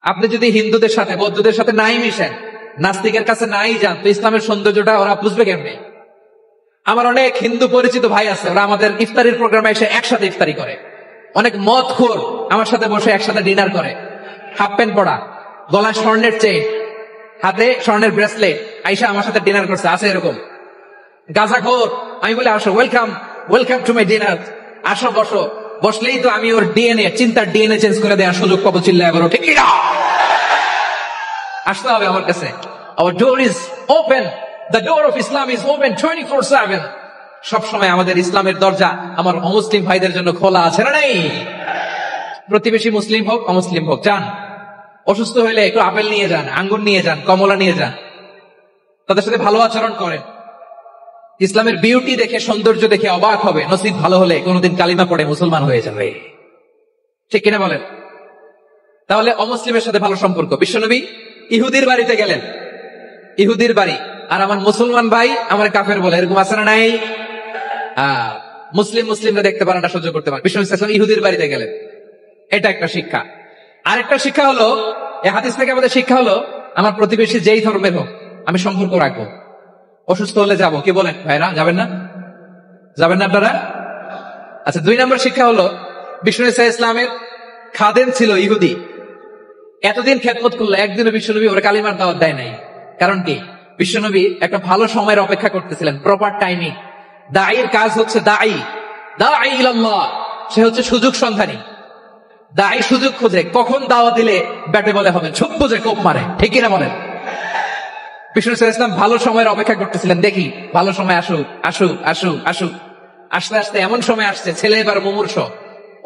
আপনি যদি হিন্দুদের সাথে বৌদ্ধদের সাথে নাই মিশেন, নাস্তিকের কাছে নাই যান, তো ইসলামের সৌন্দর্যটা ওরা বুঝবে কেমনে? আমার অনেক হিন্দু পরিচিত ভাই আছে, ওরা আমাদের ইফতারির প্রোগ্রামে এসে একসাথে ইফতারি করে। অনেক মদখোর আমার সাথে বসে একসাথে ডিনার করে, হাফ প্যান্ট পরা, গলায় স্বর্ণের চেইন, হাতে স্বর্ণের ব্রেসলেট, আইসা আমার সাথে ডিনার করছে, আছে এরকম। গাঁজাখোর, আমি বলে আসো, welcome welcome to my dinner, আসো বসো। বসলেই তো আমি ওর ডিএনএ, চিন্তার ডিএনএ চেঞ্জ করে দেওয়ার সুযোগ পাবো, চিল্লায় বলো ঠিক না? আসতে হবে আমার কাছে। Our door is open. The door of Islam is open 24/7. সব সময় আমাদের ইসলামের দরজা আমার অমুসলিম ভাইদের জন্য খোলা আছে না নাই? প্রতিবেশী মুসলিম হোক অমুসলিম হোক, যান। অসুস্থ হইলে একটু আপেল নিয়ে যান, আঙ্গুর নিয়ে যান, কমলা নিয়ে যান, তাদের সাথে ভালো আচরণ করেন। ইসলামের বিউটি দেখে, সৌন্দর্য দেখে অবাক হবে, নসিব ভালো হলে কোনোদিন কালিমা পড়ে মুসলমান হয়ে যাবে, ঠিক কিনা বলেন? তাহলে অমুসলিমের সাথে ভালো সম্পর্ক। বিশ্বনবী ইহুদির বাড়িতে গেলেন, ইহুদির বাড়ি, আর আমার মুসলমান ভাই আমার কাফের বলে, এরকম আছে না নাই? মুসলিমরা দেখতে পারেন না, সহ্য করতে পারেন। বিশ্বনবী সাল্লাল্লাহু আলাইহি ওয়াসাল্লাম ইহুদির বাড়িতে গেলেন, এটা একটা শিক্ষা। আরেকটা শিক্ষা হলো, এই হাদিস থেকে আমাদের শিক্ষা হলো, আমার প্রতিবেশী যেই ধর্মের হোক আমি সম্পর্ক রাখবো। অসুস্থ হলে যাবো, কি বলেন ভাইরা? যাবেন না? যাবেন না আপনারা? আচ্ছা, 2 নম্বর শিক্ষা হলো, বিশ্বনবী সাল্লাল্লাহু আলাইহি ওয়াসাল্লামের খাদেম ছিল ইহুদি, এতদিন খেদমত করলো, একদিনও বিশ্বনবী ওরা কালিমার দাওয়াত দেয় নাই। কারণ কি? বিশ্বনবী একটা ভালো সময়ের অপেক্ষা করতেছিলেন, প্রপার টাইমিং। দাঈর কাজ হচ্ছে দাঈ ইলাল্লাহ, সে হচ্ছে সুযোগ সন্ধানী। দাঈ সুযোগ খোঁজে, কখন দাওয়াত দিলে ব্যাটে বলে হবে, ছোপ বুঝে কোপ মারে, ঠিক কিনা বলেন? বিশ্বনবী সাল্লাল্লাহু আলাইহি ওয়াসাল্লাম ভালো সময়ের অপেক্ষা করতেছিলেন, দেখি ভালো সময় আসুক আসুক আসুক আসুক। আস্তে আস্তে এমন সময় আসছে, ছেলে এবার মুমূর্ষ।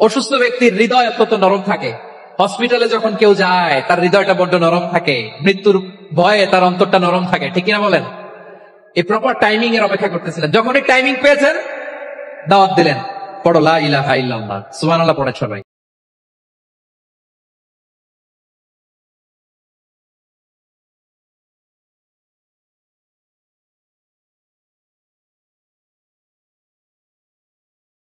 অসুস্থ ব্যক্তির হৃদয় অত্যন্ত নরম থাকে, হসপিটালে যখন কেউ যায় তার হৃদয়টা বড্ড নরম থাকে, মৃত্যুর ভয়ে তার অন্তরটা নরম থাকে, ঠিক কিনা বলেন? এই প্রপার টাইমিং এর অপেক্ষা করতেছিলেন। যখন এই টাইমিং পেয়েছেন, দাওয়াত দিলেন, পড়ো লা ইলাহা ইল্লাল্লাহ, সুবহানাল্লাহ পড়ে সবাই।